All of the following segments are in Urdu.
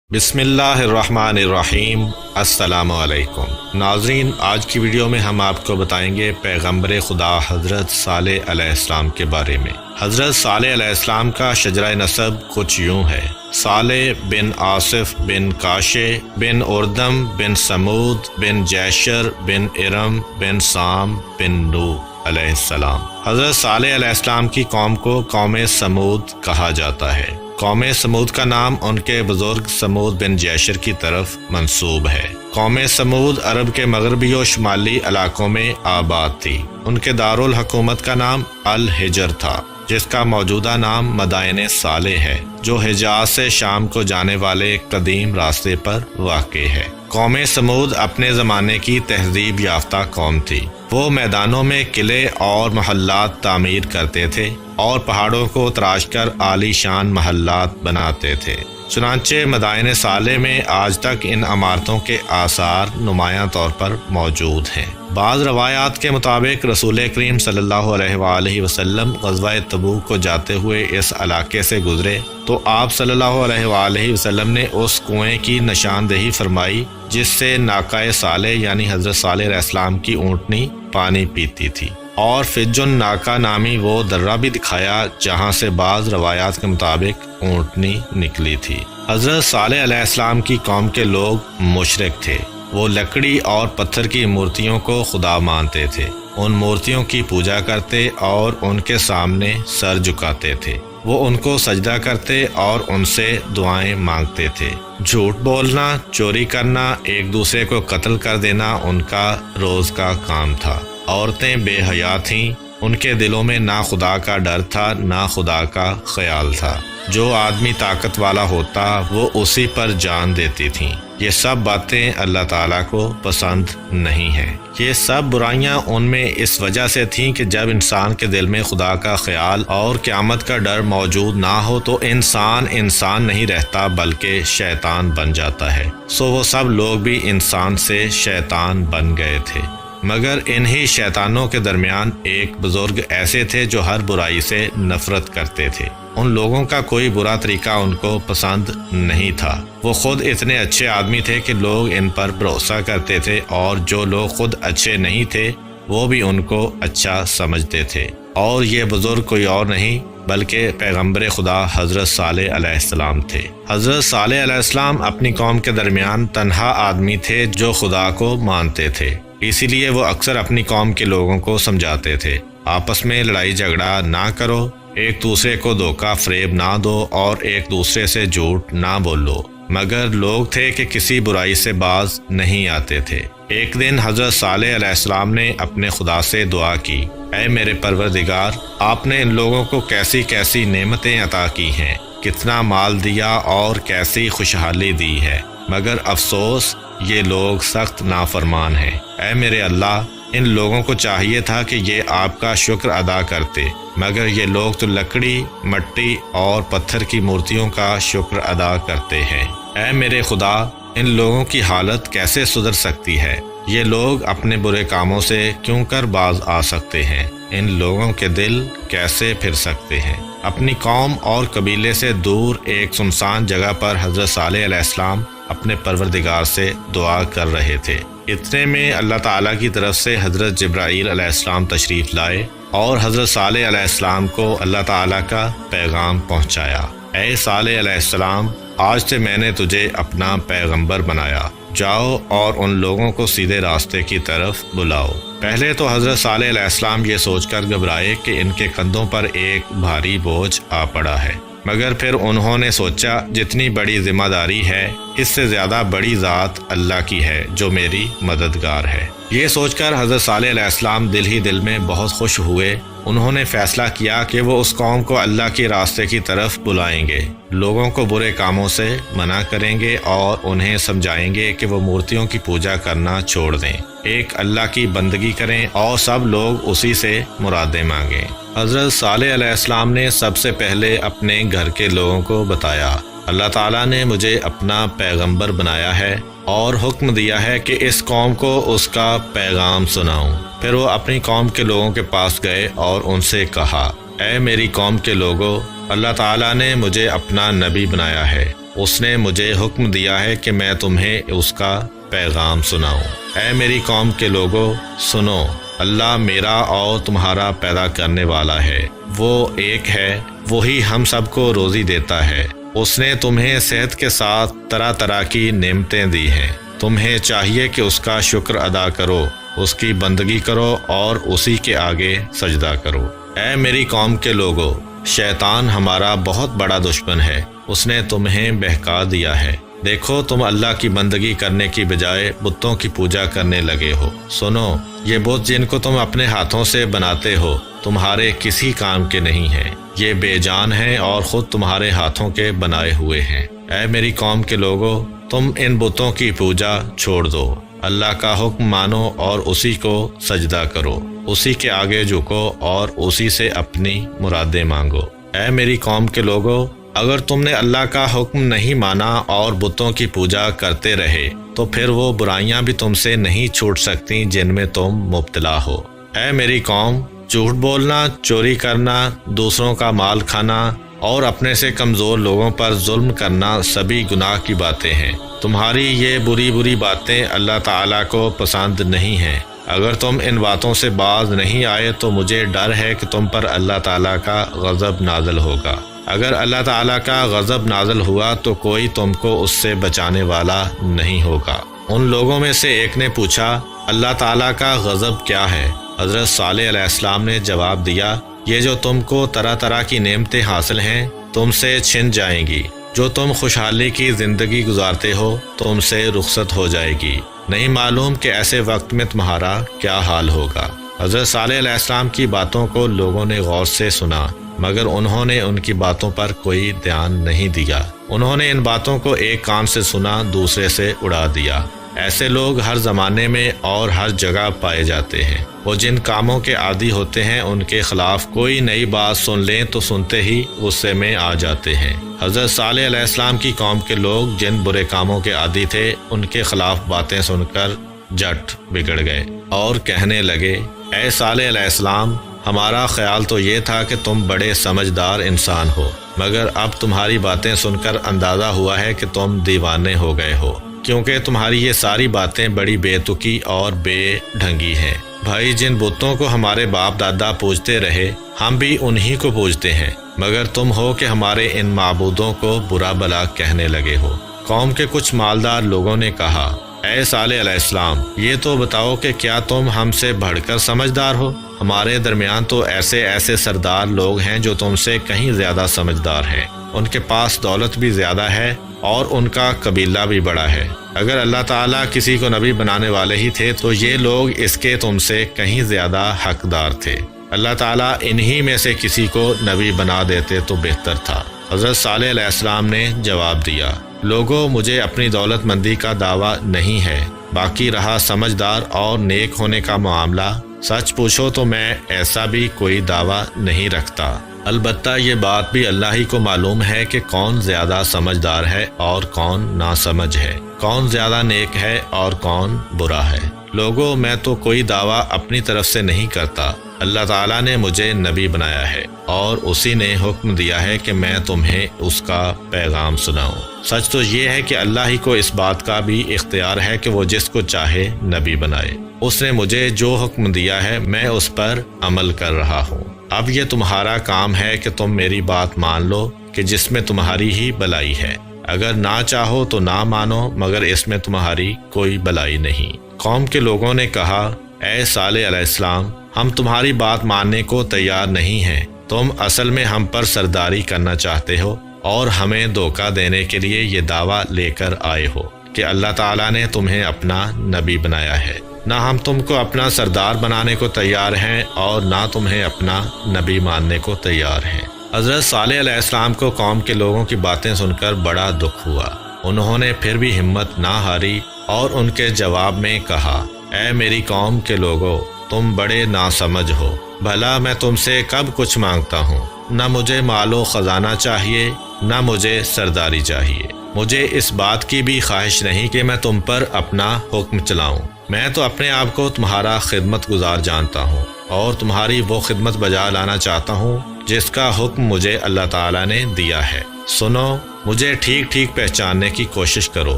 بسم اللہ الرحمن الرحیم۔ السلام علیکم ناظرین، آج کی ویڈیو میں ہم آپ کو بتائیں گے پیغمبر خدا حضرت صالح علیہ السلام کے بارے میں۔ حضرت صالح علیہ السلام کا شجرہ نسب کچھ یوں ہے: صالح بن آصف بن کاشے بن اردم بن سمود بن جیشر بن ارم بن سام بن نوح علیہ السلام۔ حضرت صالح علیہ السلام کی قوم کو قوم سمود کہا جاتا ہے۔ قوم سمود کا نام ان کے بزرگ سمود بن جیشر کی طرف منسوب ہے۔ قوم سمود عرب کے مغربی و شمالی علاقوں میں آباد تھی۔ ان کے دارالحکومت کا نام الحجر تھا، جس کا موجودہ نام مدائن صالح ہے، جو حجاز سے شام کو جانے والے قدیم راستے پر واقع ہے۔ قوم سمود اپنے زمانے کی تہذیب یافتہ قوم تھی۔ وہ میدانوں میں قلعے اور محلات تعمیر کرتے تھے اور پہاڑوں کو تراش کر عالی شان محلات بناتے تھے۔ چنانچہ مدائن صالح میں آج تک ان عمارتوں کے آثار نمایاں طور پر موجود ہیں۔ بعض روایات کے مطابق رسول کریم صلی اللہ علیہ وآلہ وسلم غزوہ تبوک کو جاتے ہوئے اس علاقے سے گزرے تو آپ صلی اللہ علیہ وآلہ وسلم نے اس کنویں کی نشاندہی فرمائی جس سے ناقہ صالح یعنی حضرت صالح علیہ السلام کی اونٹنی پانی پیتی تھی، اور فج ناقہ نامی وہ درہ بھی دکھایا جہاں سے بعض روایات کے مطابق اونٹنی نکلی تھی۔ حضرت صالح علیہ السلام کی قوم کے لوگ مشرک تھے۔ وہ لکڑی اور پتھر کی مورتیوں کو خدا مانتے تھے، ان مورتیوں کی پوجا کرتے اور ان کے سامنے سر جھکاتے تھے۔ وہ ان کو سجدہ کرتے اور ان سے دعائیں مانگتے تھے۔ جھوٹ بولنا، چوری کرنا، ایک دوسرے کو قتل کر دینا ان کا روز کا کام تھا۔ عورتیں بے حیا تھیں، ان کے دلوں میں نہ خدا کا ڈر تھا نہ خدا کا خیال تھا۔ جو آدمی طاقت والا ہوتا وہ اسی پر جان دیتی تھیں۔ یہ سب باتیں اللہ تعالیٰ کو پسند نہیں ہیں۔ یہ سب برائیاں ان میں اس وجہ سے تھیں کہ جب انسان کے دل میں خدا کا خیال اور قیامت کا ڈر موجود نہ ہو تو انسان نہیں رہتا بلکہ شیطان بن جاتا ہے۔ سو وہ سب لوگ بھی انسان سے شیطان بن گئے تھے۔ مگر انہی شیطانوں کے درمیان ایک بزرگ ایسے تھے جو ہر برائی سے نفرت کرتے تھے۔ ان لوگوں کا کوئی برا طریقہ ان کو پسند نہیں تھا۔ وہ خود اتنے اچھے آدمی تھے کہ لوگ ان پر بھروسہ کرتے تھے، اور جو لوگ خود اچھے نہیں تھے وہ بھی ان کو اچھا سمجھتے تھے۔ اور یہ بزرگ کوئی اور نہیں بلکہ پیغمبر خدا حضرت صالح علیہ السلام تھے۔ حضرت صالح علیہ السلام اپنی قوم کے درمیان تنہا آدمی تھے جو خدا کو مانتے تھے۔ اسی لیے وہ اکثر اپنی قوم کے لوگوں کو سمجھاتے تھے، آپس میں لڑائی جھگڑا نہ کرو، ایک دوسرے کو دھوکہ فریب نہ دو اور ایک دوسرے سے جھوٹ نہ بولو۔ مگر لوگ تھے کہ کسی برائی سے باز نہیں آتے تھے۔ ایک دن حضرت صالح علیہ السلام نے اپنے خدا سے دعا کی: اے میرے پروردگار، آپ نے ان لوگوں کو کیسی کیسی نعمتیں عطا کی ہیں، کتنا مال دیا اور کیسی خوشحالی دی ہے، مگر افسوس یہ لوگ سخت نافرمان ہیں۔ اے میرے اللہ، ان لوگوں کو چاہیے تھا کہ یہ آپ کا شکر ادا کرتے، مگر یہ لوگ تو لکڑی، مٹی اور پتھر کی مورتیوں کا شکر ادا کرتے ہیں۔ اے میرے خدا، ان لوگوں کی حالت کیسے سدھر سکتی ہے؟ یہ لوگ اپنے برے کاموں سے کیوں کر باز آ سکتے ہیں؟ ان لوگوں کے دل کیسے پھر سکتے ہیں؟ اپنی قوم اور قبیلے سے دور ایک سنسان جگہ پر حضرت صالح علیہ السلام اپنے پروردگار سے دعا کر رہے تھے۔ اتنے میں اللہ تعالیٰ کی طرف سے حضرت جبرائیل علیہ السلام تشریف لائے اور حضرت صالح علیہ السلام کو اللہ تعالیٰ کا پیغام پہنچایا: اے صالح علیہ السلام، آج سے میں نے تجھے اپنا پیغمبر بنایا، جاؤ اور ان لوگوں کو سیدھے راستے کی طرف بلاؤ۔ پہلے تو حضرت صالح علیہ السلام یہ سوچ کر گھبرائے کہ ان کے کندھوں پر ایک بھاری بوجھ آ پڑا ہے، مگر پھر انہوں نے سوچا جتنی بڑی ذمہ داری ہے اس سے زیادہ بڑی ذات اللہ کی ہے جو میری مددگار ہے۔ یہ سوچ کر حضرت صالح علیہ السلام دل ہی دل میں بہت خوش ہوئے۔ انہوں نے فیصلہ کیا کہ وہ اس قوم کو اللہ کے راستے کی طرف بلائیں گے، لوگوں کو برے کاموں سے منع کریں گے اور انہیں سمجھائیں گے کہ وہ مورتیوں کی پوجا کرنا چھوڑ دیں، ایک اللہ کی بندگی کریں اور سب لوگ اسی سے مرادیں مانگیں۔ حضرت صالح علیہ السلام نے سب سے پہلے اپنے گھر کے لوگوں کو بتایا: اللہ تعالیٰ نے مجھے اپنا پیغمبر بنایا ہے اور حکم دیا ہے کہ اس قوم کو اس کا پیغام سناؤں۔ پھر وہ اپنی قوم کے لوگوں کے پاس گئے اور ان سے کہا: اے میری قوم کے لوگوں، اللہ تعالیٰ نے مجھے اپنا نبی بنایا ہے اس نے مجھے حکم دیا ہے کہ میں تمہیں اس کا پیغام سناؤں۔ اے میری قوم کے لوگو سنو، اللہ میرا اور تمہارا پیدا کرنے والا ہے، وہ ایک ہے، وہی ہم سب کو روزی دیتا ہے۔ اس نے تمہیں صحت کے ساتھ طرح طرح کی نعمتیں دی ہیں، تمہیں چاہیے کہ اس کا شکر ادا کرو، اس کی بندگی کرو اور اسی کے آگے سجدہ کرو۔ اے میری قوم کے لوگو، شیطان ہمارا بہت بڑا دشمن ہے، اس نے تمہیں بہکا دیا ہے۔ دیکھو تم اللہ کی بندگی کرنے کی بجائے بتوں کی پوجا کرنے لگے ہو۔ سنو، یہ بت جن کو تم اپنے ہاتھوں سے بناتے ہو تمہارے کسی کام کے نہیں ہیں، یہ بے جان ہیں اور خود تمہارے ہاتھوں کے بنائے ہوئے ہیں۔ اے میری قوم کے لوگو، تم ان بتوں کی پوجا چھوڑ دو، اللہ کا حکم مانو اور اسی کو سجدہ کرو، اسی کے آگے جھکو اور اسی سے اپنی مرادیں مانگو۔ اے میری قوم کے لوگو، اگر تم نے اللہ کا حکم نہیں مانا اور بتوں کی پوجا کرتے رہے تو پھر وہ برائیاں بھی تم سے نہیں چھوٹ سکتی جن میں تم مبتلا ہو۔ اے میری قوم، جھوٹ بولنا، چوری کرنا، دوسروں کا مال کھانا اور اپنے سے کمزور لوگوں پر ظلم کرنا سبھی گناہ کی باتیں ہیں۔ تمہاری یہ بری بری باتیں اللہ تعالیٰ کو پسند نہیں ہیں۔ اگر تم ان باتوں سے باز نہیں آئے تو مجھے ڈر ہے کہ تم پر اللہ تعالیٰ کا غضب نازل ہوگا۔ اگر اللہ تعالیٰ کا غضب نازل ہوا تو کوئی تم کو اس سے بچانے والا نہیں ہوگا۔ ان لوگوں میں سے ایک نے پوچھا، اللہ تعالیٰ کا غضب کیا ہے؟ حضرت صالح علیہ السلام نے جواب دیا، یہ جو تم کو طرح طرح کی نعمتیں حاصل ہیں تم سے چھن جائیں گی، جو تم خوشحالی کی زندگی گزارتے ہو تم سے رخصت ہو جائے گی، نہیں معلوم کہ ایسے وقت میں تمہارا کیا حال ہوگا۔ حضرت صالح علیہ السلام کی باتوں کو لوگوں نے غور سے سنا، مگر انہوں نے ان کی باتوں پر کوئی دھیان نہیں دیا۔ انہوں نے ان باتوں کو ایک کان سے سنا، دوسرے سے اڑا دیا۔ ایسے لوگ ہر زمانے میں اور ہر جگہ پائے جاتے ہیں۔ وہ جن کاموں کے عادی ہوتے ہیں ان کے خلاف کوئی نئی بات سن لیں تو سنتے ہی غصے میں آ جاتے ہیں۔ حضرت صالح علیہ السلام کی قوم کے لوگ جن برے کاموں کے عادی تھے ان کے خلاف باتیں سن کر جٹ بگڑ گئے اور کہنے لگے، اے صالح علیہ السلام، ہمارا خیال تو یہ تھا کہ تم بڑے سمجھدار انسان ہو، مگر اب تمہاری باتیں سن کر اندازہ ہوا ہے کہ تم دیوانے ہو گئے ہو، کیونکہ تمہاری یہ ساری باتیں بڑی بے تکی اور بے ڈھنگی ہیں۔ بھائی، جن بتوں کو ہمارے باپ دادا پوجتے رہے ہم بھی انہی کو پوجتے ہیں، مگر تم ہو کہ ہمارے ان معبودوں کو برا بھلا کہنے لگے ہو۔ قوم کے کچھ مالدار لوگوں نے کہا، اے صالح علیہ السلام، یہ تو بتاؤ کہ کیا تم ہم سے بڑھ کر سمجھدار ہو؟ ہمارے درمیان تو ایسے سردار لوگ ہیں جو تم سے کہیں زیادہ سمجھدار ہیں، ان کے پاس دولت بھی زیادہ ہے اور ان کا قبیلہ بھی بڑا ہے۔ اگر اللہ تعالیٰ کسی کو نبی بنانے والے ہی تھے تو یہ لوگ اس کے تم سے کہیں زیادہ حقدار تھے۔ اللہ تعالیٰ انہی میں سے کسی کو نبی بنا دیتے تو بہتر تھا۔ حضرت صالح علیہ السلام نے جواب دیا، لوگوں، مجھے اپنی دولت مندی کا دعویٰ نہیں ہے، باقی رہا سمجھدار اور نیک ہونے کا معاملہ، سچ پوچھو تو میں ایسا بھی کوئی دعویٰ نہیں رکھتا۔ البتہ یہ بات بھی اللہ ہی کو معلوم ہے کہ کون زیادہ سمجھدار ہے اور کون ناسمجھ ہے، کون زیادہ نیک ہے اور کون برا ہے۔ لوگوں، میں تو کوئی دعویٰ اپنی طرف سے نہیں کرتا، اللہ تعالیٰ نے مجھے نبی بنایا ہے اور اسی نے حکم دیا ہے کہ میں تمہیں اس کا پیغام سناؤں۔ سچ تو یہ ہے کہ اللہ ہی کو اس بات کا بھی اختیار ہے کہ وہ جس کو چاہے نبی بنائے۔ اس نے مجھے جو حکم دیا ہے میں اس پر عمل کر رہا ہوں۔ اب یہ تمہارا کام ہے کہ تم میری بات مان لو کہ جس میں تمہاری ہی بلائی ہے، اگر نہ چاہو تو نہ مانو، مگر اس میں تمہاری کوئی بلائی نہیں۔ قوم کے لوگوں نے کہا، اے صالح علیہ السلام، ہم تمہاری بات ماننے کو تیار نہیں ہیں، تم اصل میں ہم پر سرداری کرنا چاہتے ہو اور ہمیں دھوکہ دینے کے لیے یہ دعویٰ لے کر آئے ہو کہ اللہ تعالیٰ نے تمہیں اپنا نبی بنایا ہے۔ نہ ہم تم کو اپنا سردار بنانے کو تیار ہیں اور نہ تمہیں اپنا نبی ماننے کو تیار ہیں۔ حضرت صالح علیہ السلام کو قوم کے لوگوں کی باتیں سن کر بڑا دکھ ہوا۔ انہوں نے پھر بھی ہمت نہ ہاری اور ان کے جواب میں کہا، اے میری قوم کے لوگوں، تم بڑے ناسمجھ ہو، بھلا میں تم سے کب کچھ مانگتا ہوں؟ نہ مجھے مال و خزانہ چاہیے، نہ مجھے سرداری چاہیے، مجھے اس بات کی بھی خواہش نہیں کہ میں تم پر اپنا حکم چلاؤں۔ میں تو اپنے آپ کو تمہارا خدمت گزار جانتا ہوں اور تمہاری وہ خدمت بجا لانا چاہتا ہوں جس کا حکم مجھے اللہ تعالیٰ نے دیا ہے۔ سنو، مجھے ٹھیک ٹھیک پہچاننے کی کوشش کرو،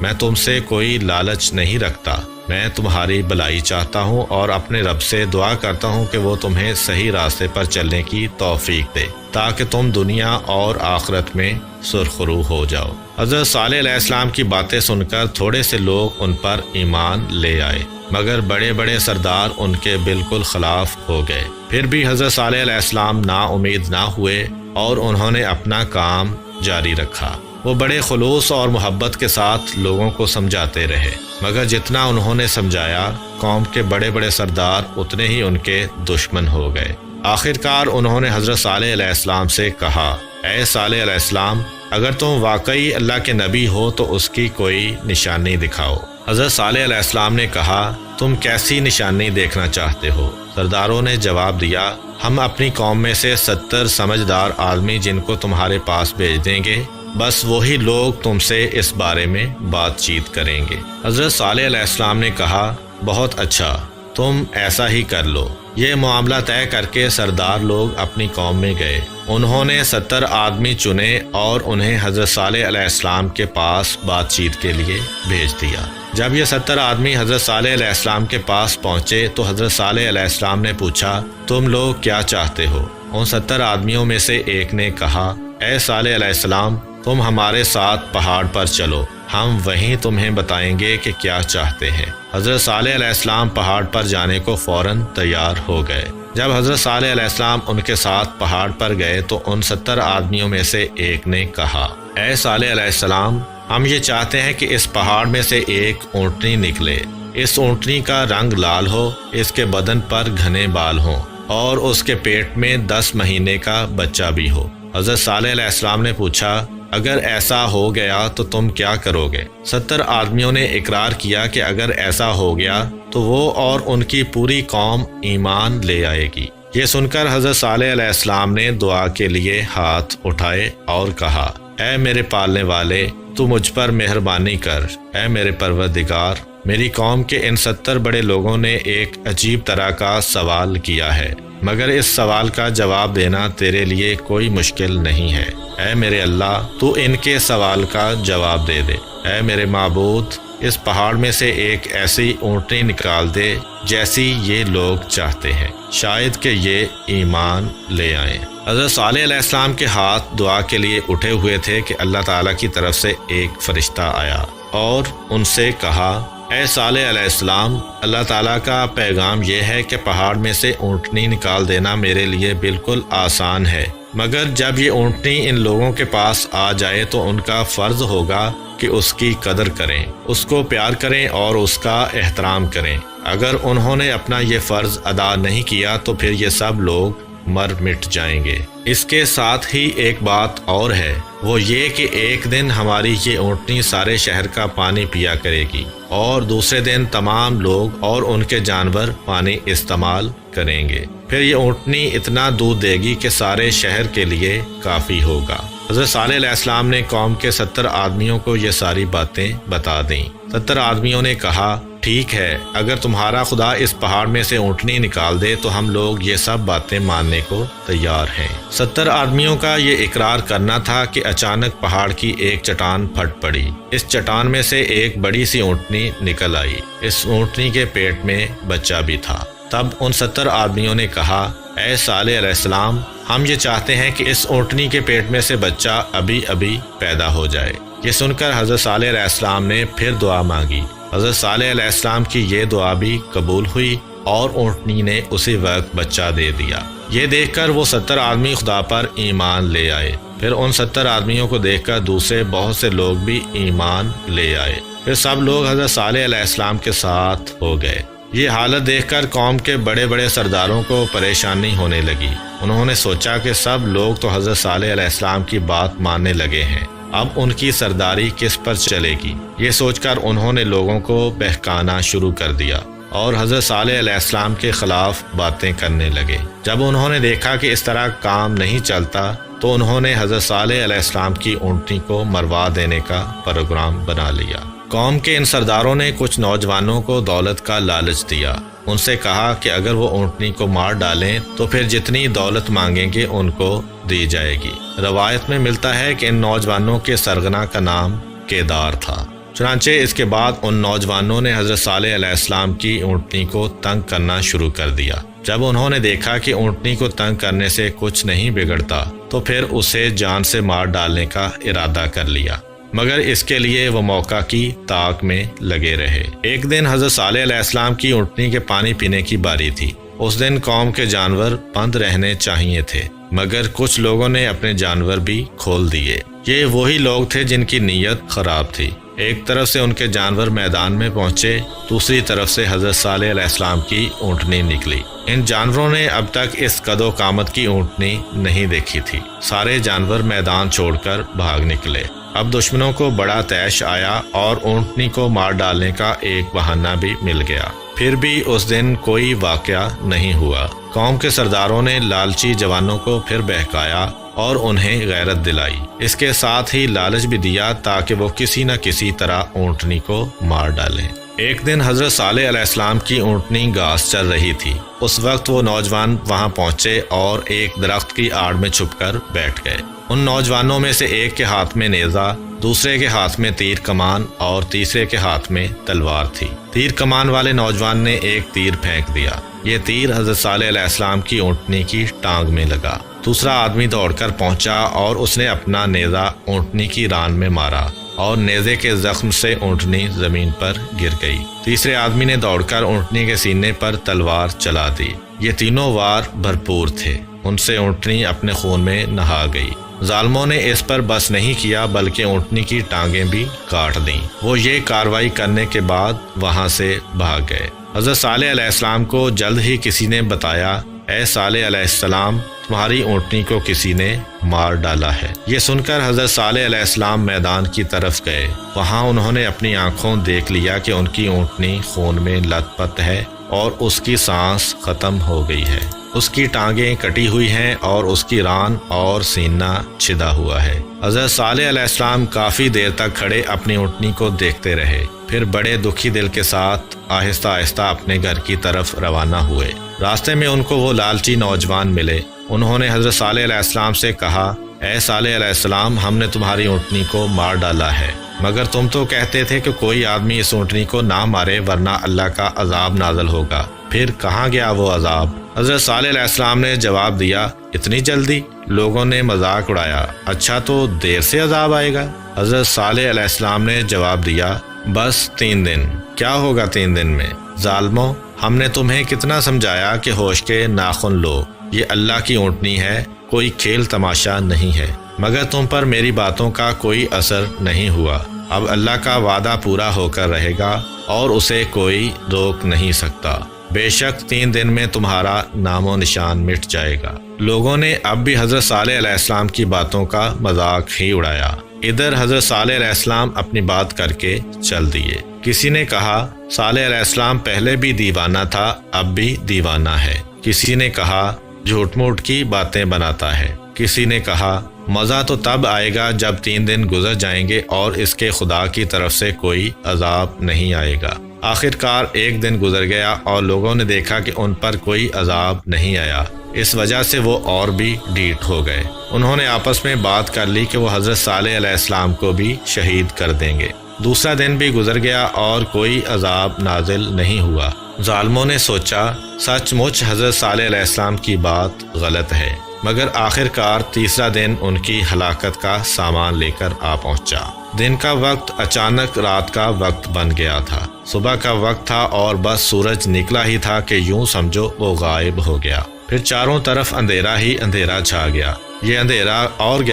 میں تم سے کوئی لالچ نہیں رکھتا، میں تمہاری بھلائی چاہتا ہوں اور اپنے رب سے دعا کرتا ہوں کہ وہ تمہیں صحیح راستے پر چلنے کی توفیق دے تاکہ تم دنیا اور آخرت میں سرخرو ہو جاؤ۔ حضرت صالح علیہ السلام کی باتیں سن کر تھوڑے سے لوگ ان پر ایمان لے آئے، مگر بڑے بڑے سردار ان کے بالکل خلاف ہو گئے۔ پھر بھی حضرت صالح علیہ السلام نا امید نہ ہوئے اور انہوں نے اپنا کام جاری رکھا۔ وہ بڑے خلوص اور محبت کے ساتھ لوگوں کو سمجھاتے رہے، مگر جتنا انہوں نے سمجھایا قوم کے بڑے بڑے سردار اتنے ہی ان کے دشمن ہو گئے۔ آخرکار انہوں نے حضرت صالح علیہ السلام سے کہا، اے صالح علیہ السلام، اگر تم واقعی اللہ کے نبی ہو تو اس کی کوئی نشانی دکھاؤ۔ حضرت صالح علیہ السلام نے کہا، تم کیسی نشانی دیکھنا چاہتے ہو؟ سرداروں نے جواب دیا، ہم اپنی قوم میں سے 70 سمجھدار آدمی جن کو تمہارے پاس بھیج دیں گے، بس وہی لوگ تم سے اس بارے میں بات چیت کریں گے۔ حضرت صالح علیہ السلام نے کہا، بہت اچھا، تم ایسا ہی کر لو۔ یہ معاملہ طے کر کے سردار لوگ اپنی قوم میں گئے۔ انہوں نے 70 آدمی چنے اور انہیں حضرت صالح علیہ السلام کے پاس بات چیت کے لیے بھیج دیا۔ جب یہ 70 آدمی حضرت صالح علیہ السلام کے پاس پہنچے تو حضرت صالح علیہ السلام نے پوچھا، تم لوگ کیا چاہتے ہو؟ ان 70 آدمیوں میں سے ایک نے کہا، اے صالح علیہ السلام، تم ہمارے ساتھ پہاڑ پر چلو، ہم وہیں تمہیں بتائیں گے کہ کیا چاہتے ہیں۔ حضرت صالح علیہ السلام پہاڑ پر جانے کو فوراً تیار ہو گئے۔ جب حضرت صالح علیہ السلام ان کے ساتھ پہاڑ پر گئے تو ان 70 آدمیوں میں سے ایک نے کہا، اے صالح علیہ السلام، ہم یہ چاہتے ہیں کہ اس پہاڑ میں سے ایک اونٹنی نکلے، اس اونٹنی کا رنگ لال ہو، اس کے بدن پر گھنے بال ہوں اور اس کے پیٹ میں 10 مہینے کا بچہ بھی ہو۔ حضرت صالح علیہ السلام نے پوچھا، اگر ایسا ہو گیا تو تم کیا کرو گے؟ 70 آدمیوں نے اقرار کیا کہ اگر ایسا ہو گیا تو وہ اور ان کی پوری قوم ایمان لے آئے گی۔ یہ سن کر حضرت صالح علیہ السلام نے دعا کے لیے ہاتھ اٹھائے اور کہا، اے میرے پالنے والے، تو مجھ پر مہربانی کر، اے میرے پروردگار، میری قوم کے ان 70 بڑے لوگوں نے ایک عجیب طرح کا سوال کیا ہے، مگر اس سوال کا جواب دینا تیرے لیے کوئی مشکل نہیں ہے۔ اے میرے اللہ، تو ان کے سوال کا جواب دے دے۔ اے میرے معبود، اس پہاڑ میں سے ایک ایسی اونٹنی نکال دے جیسی یہ لوگ چاہتے ہیں، شاید کہ یہ ایمان لے آئیں۔ حضرت صالح علیہ السلام کے ہاتھ دعا کے لیے اٹھے ہوئے تھے کہ اللہ تعالیٰ کی طرف سے ایک فرشتہ آیا اور ان سے کہا، اے صالح علیہ السلام، اللہ تعالیٰ کا پیغام یہ ہے کہ پہاڑ میں سے اونٹنی نکال دینا میرے لیے بالکل آسان ہے، مگر جب یہ اونٹنی ان لوگوں کے پاس آ جائے تو ان کا فرض ہوگا کہ اس کی قدر کریں، اس کو پیار کریں اور اس کا احترام کریں۔ اگر انہوں نے اپنا یہ فرض ادا نہیں کیا تو پھر یہ سب لوگ مر مٹ جائیں گے۔ اس کے ساتھ ہی ایک بات اور ہے، وہ یہ کہ ایک دن ہماری یہ اونٹنی سارے شہر کا پانی پیا کرے گی اور دوسرے دن تمام لوگ اور ان کے جانور پانی استعمال کریں گے، پھر یہ اونٹنی اتنا دودھ دے گی کہ سارے شہر کے لیے کافی ہوگا۔ حضرت صالح علیہ السلام نے قوم کے 70 آدمیوں کو یہ ساری باتیں بتا دیں۔ 70 آدمیوں نے کہا، ٹھیک ہے، اگر تمہارا خدا اس پہاڑ میں سے اونٹنی نکال دے تو ہم لوگ یہ سب باتیں ماننے کو تیار ہیں۔ 70 آدمیوں کا یہ اقرار کرنا تھا کہ اچانک پہاڑ کی ایک چٹان پھٹ پڑی۔ اس چٹان میں سے ایک بڑی سی اونٹنی نکل آئی۔ اس اونٹنی کے پیٹ میں بچہ بھی تھا۔ تب ان 70 آدمیوں نے کہا، اے صالح علیہ السلام، ہم یہ چاہتے ہیں کہ اس اونٹنی کے پیٹ میں سے بچہ ابھی ابھی پیدا ہو جائے۔ یہ سن کر حضرت صالح علیہ السلام نے پھر دعا مانگی۔ حضرت صالح علیہ السلام کی یہ دعا بھی قبول ہوئی اور اونٹنی نے اسی وقت بچہ دے دیا۔ یہ دیکھ کر وہ 70 آدمی خدا پر ایمان لے آئے۔ پھر ان 70 آدمیوں کو دیکھ کر دوسرے بہت سے لوگ بھی ایمان لے آئے۔ پھر سب لوگ حضرت صالح علیہ السلام کے ساتھ ہو گئے۔ یہ حالت دیکھ کر قوم کے بڑے بڑے سرداروں کو پریشانی ہونے لگی۔ انہوں نے سوچا کہ سب لوگ تو حضرت صالح علیہ السلام کی بات ماننے لگے ہیں، اب ان کی سرداری کس پر چلے گی؟ یہ سوچ کر انہوں نے لوگوں کو بہکانا شروع کر دیا اور حضرت صالح علیہ السلام کے خلاف باتیں کرنے لگے۔ جب انہوں نے دیکھا کہ اس طرح کام نہیں چلتا تو انہوں نے حضرت صالح علیہ السلام کی اونٹنی کو مروا دینے کا پروگرام بنا لیا۔ قوم کے ان سرداروں نے کچھ نوجوانوں کو دولت کا لالچ دیا۔ ان سے کہا کہ اگر وہ اونٹنی کو مار ڈالیں تو پھر جتنی دولت مانگیں گے ان کو دی جائے گی۔ روایت میں ملتا ہے کہ ان نوجوانوں کے سرغنہ کا نام کیدار تھا۔ چنانچہ اس کے بعد ان نوجوانوں نے حضرت صالح علیہ السلام کی اونٹنی کو تنگ کرنا شروع کر دیا۔ جب انہوں نے دیکھا کہ اونٹنی کو تنگ کرنے سے کچھ نہیں بگڑتا تو پھر اسے جان سے مار ڈالنے کا ارادہ کر لیا، مگر اس کے لیے وہ موقع کی تاک میں لگے رہے۔ ایک دن حضرت صالح علیہ السلام کی اونٹنی کے پانی پینے کی باری تھی۔ اس دن قوم کے جانور بند رہنے چاہیے تھے، مگر کچھ لوگوں نے اپنے جانور بھی کھول دیے۔ یہ وہی لوگ تھے جن کی نیت خراب تھی۔ ایک طرف سے ان کے جانور میدان میں پہنچے، دوسری طرف سے حضرت صالح علیہ السلام کی اونٹنی نکلی۔ ان جانوروں نے اب تک اس قد و قامت کی اونٹنی نہیں دیکھی تھی۔ سارے جانور میدان چھوڑ کر بھاگ نکلے۔ اب دشمنوں کو بڑا طیش آیا اور اونٹنی کو مار ڈالنے کا ایک بہانہ بھی مل گیا۔ پھر بھی اس دن کوئی واقعہ نہیں ہوا۔ قوم کے سرداروں نے لالچی جوانوں کو پھر بہکایا اور انہیں غیرت دلائی۔ اس کے ساتھ ہی لالچ بھی دیا تاکہ وہ کسی نہ کسی طرح اونٹنی کو مار ڈالیں۔ ایک دن حضرت صالح علیہ السلام کی اونٹنی گھاس چر رہی تھی۔ اس وقت وہ نوجوان وہاں پہنچے اور ایک درخت کی آڑ میں چھپ کر بیٹھ گئے۔ ان نوجوانوں میں سے ایک کے ہاتھ میں نیزہ، دوسرے کے ہاتھ میں تیر کمان اور تیسرے کے ہاتھ میں تلوار تھی۔ تیر کمان والے نوجوان نے ایک تیر پھینک دیا۔ یہ تیر حضرت صالح علیہ السلام کی اونٹنی کی ٹانگ میں لگا۔ دوسرا آدمی دوڑ کر پہنچا اور اس نے اپنا نیزہ اونٹنی کی ران میں مارا اور نیزے کے زخم سے اونٹنی زمین پر گر گئی۔ تیسرے آدمی نے دوڑ کر اونٹنی کے سینے پر تلوار چلا دی۔ یہ تینوں وار بھرپور تھے۔ ان سے اونٹنی اپنے خون میں نہا گئی۔ ظالموں نے اس پر بس نہیں کیا بلکہ اونٹنی کی ٹانگیں بھی کاٹ دیں۔ وہ یہ کارروائی کرنے کے بعد وہاں سے بھاگ گئے۔ حضرت صالح علیہ السلام کو جلد ہی کسی نے بتایا، اے صالح علیہ السلام، تمہاری اونٹنی کو کسی نے مار ڈالا ہے۔ یہ سن کر حضرت صالح علیہ السلام میدان کی طرف گئے۔ وہاں انہوں نے اپنی آنکھوں دیکھ لیا کہ ان کی اونٹنی خون میں لت پت ہے اور اس کی سانس ختم ہو گئی ہے۔ اس کی ٹانگیں کٹی ہوئی ہیں اور اس کی ران اور سینہ چھدا ہوا ہے۔ حضرت صالح علیہ السلام کافی دیر تک کھڑے اپنی اونٹنی کو دیکھتے رہے، پھر بڑے دکھی دل کے ساتھ آہستہ آہستہ اپنے گھر کی طرف روانہ ہوئے۔ راستے میں ان کو وہ لالچی نوجوان ملے۔ انہوں نے حضرت صالح علیہ السلام سے کہا، اے صالح علیہ السلام، ہم نے تمہاری اونٹنی کو مار ڈالا ہے، مگر تم تو کہتے تھے کہ کوئی آدمی اس اونٹنی کو نہ مارے ورنہ اللہ کا عذاب نازل ہوگا، پھر کہاں گیا وہ عذاب؟ حضرت صالح علیہ السلام نے جواب دیا، اتنی جلدی؟ لوگوں نے مذاق اڑایا، اچھا تو دیر سے عذاب آئے گا؟ حضرت صالح علیہ السلام نے جواب دیا، بس 3 دن۔ کیا ہوگا 3 دن میں؟ ظالموں، ہم نے تمہیں کتنا سمجھایا کہ ہوش کے ناخن لو، یہ اللہ کی اونٹنی ہے، کوئی کھیل تماشا نہیں ہے، مگر تم پر میری باتوں کا کوئی اثر نہیں ہوا۔ اب اللہ کا وعدہ پورا ہو کر رہے گا اور اسے کوئی روک نہیں سکتا۔ بے شک 3 دن میں تمہارا نام و نشان مٹ جائے گا۔ لوگوں نے اب بھی حضرت صالح علیہ السلام کی باتوں کا مذاق ہی اڑایا۔ ادھر حضرت صالح علیہ السلام اپنی بات کر کے چل دیے۔ کسی نے کہا، صالح علیہ السلام پہلے بھی دیوانہ تھا، اب بھی دیوانہ ہے۔ کسی نے کہا، جھوٹ موٹ کی باتیں بناتا ہے۔ کسی نے کہا، مزہ تو تب آئے گا جب 3 دن گزر جائیں گے اور اس کے خدا کی طرف سے کوئی عذاب نہیں آئے گا۔ آخرکار 1 دن گزر گیا اور لوگوں نے دیکھا کہ ان پر کوئی عذاب نہیں آیا۔ اس وجہ سے وہ اور بھی ڈھیٹ ہو گئے۔ انہوں نے آپس میں بات کر لی کہ وہ حضرت صالح علیہ السلام کو بھی شہید کر دیں گے۔ دوسرا دن بھی گزر گیا اور کوئی عذاب نازل نہیں ہوا۔ ظالموں نے سوچا، سچ مچ حضرت صالح علیہ السلام کی بات غلط ہے، مگر آخرکار تیسرا دن ان کی ہلاکت کا سامان لے کر آ پہنچا۔ دن کا وقت اچانک رات کا وقت بن گیا تھا۔ صبح کا وقت تھا اور بس سورج نکلا ہی تھا کہ یوں سمجھو وہ غائب ہو گیا۔ پھر چاروں طرف اندھیرا ہی اندھیرا چھا گیا۔ یہ اندھیرا اور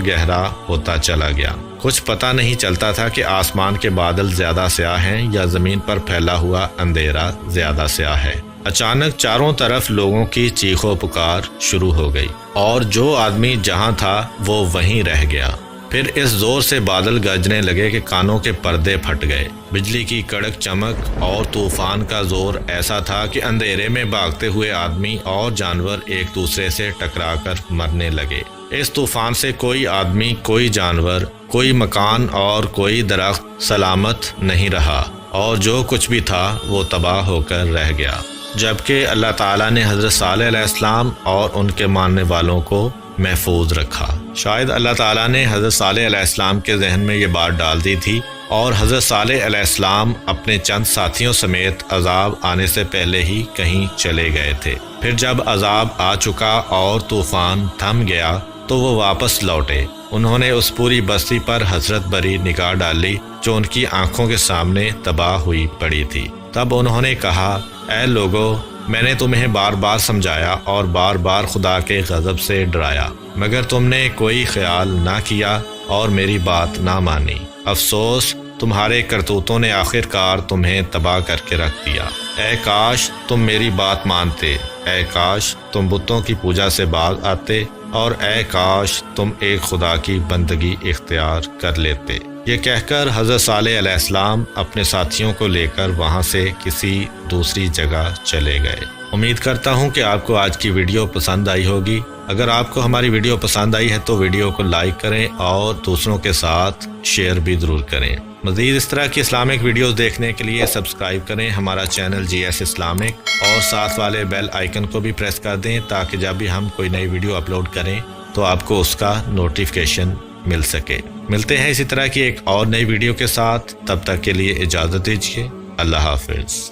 گہرا ہوتا چلا گیا۔ کچھ پتہ نہیں چلتا تھا کہ آسمان کے بادل زیادہ سیاہ ہیں یا زمین پر پھیلا ہوا اندھیرا زیادہ سیاہ ہے۔ اچانک چاروں طرف لوگوں کی چیخ و پکار شروع ہو گئی اور جو آدمی جہاں تھا وہ وہیں رہ گیا۔ پھر اس زور سے بادل گرجنے لگے کہ کانوں کے پردے پھٹ گئے۔ بجلی کی کڑک چمک اور طوفان کا زور ایسا تھا کہ اندھیرے میں بھاگتے ہوئے آدمی اور جانور ایک دوسرے سے ٹکرا کر مرنے لگے۔ اس طوفان سے کوئی آدمی، کوئی جانور، کوئی مکان اور کوئی درخت سلامت نہیں رہا، اور جو کچھ بھی تھا وہ تباہ ہو کر رہ گیا۔ جبکہ اللہ تعالیٰ نے حضرت صالح علیہ السلام اور ان کے ماننے والوں کو محفوظ رکھا۔ شاید اللہ تعالیٰ نے حضرت صالح علیہ السلام کے ذہن میں یہ بات ڈال دی تھی، اور حضرت صالح علیہ السلام اپنے چند ساتھیوں سمیت عذاب آنے سے پہلے ہی کہیں چلے گئے تھے۔ پھر جب عذاب آ چکا اور طوفان تھم گیا تو وہ واپس لوٹے۔ انہوں نے اس پوری بستی پر حسرت بھری نگاہ ڈالی جو ان کی آنکھوں کے سامنے تباہ ہوئی پڑی تھی۔ تب انہوں نے کہا، اے لوگو، میں نے تمہیں بار بار سمجھایا اور بار بار خدا کے غضب سے ڈرایا، مگر تم نے کوئی خیال نہ کیا اور میری بات نہ مانی۔ افسوس، تمہارے کرتوتوں نے آخر کار تمہیں تباہ کر کے رکھ دیا۔ اے کاش تم میری بات مانتے، اے کاش تم بتوں کی پوجا سے باز آتے، اور اے کاش تم ایک خدا کی بندگی اختیار کر لیتے۔ یہ کہہ کر حضرت صالح علیہ السلام اپنے ساتھیوں کو لے کر وہاں سے کسی دوسری جگہ چلے گئے۔ امید کرتا ہوں کہ آپ کو آج کی ویڈیو پسند آئی ہوگی۔ اگر آپ کو ہماری ویڈیو پسند آئی ہے تو ویڈیو کو لائک کریں اور دوسروں کے ساتھ شیئر بھی ضرور کریں۔ مزید اس طرح کی اسلامک ویڈیوز دیکھنے کے لیے سبسکرائب کریں ہمارا چینل GS اسلامک، اور ساتھ والے بیل آئیکن کو بھی پریس کر دیں تاکہ جب بھی ہم کوئی نئی ویڈیو اپلوڈ کریں تو آپ کو اس کا نوٹیفیکیشن مل سکے۔ ملتے ہیں اسی طرح کی ایک اور نئی ویڈیو کے ساتھ، تب تک کے لیے اجازت دیجیے۔ اللہ حافظ۔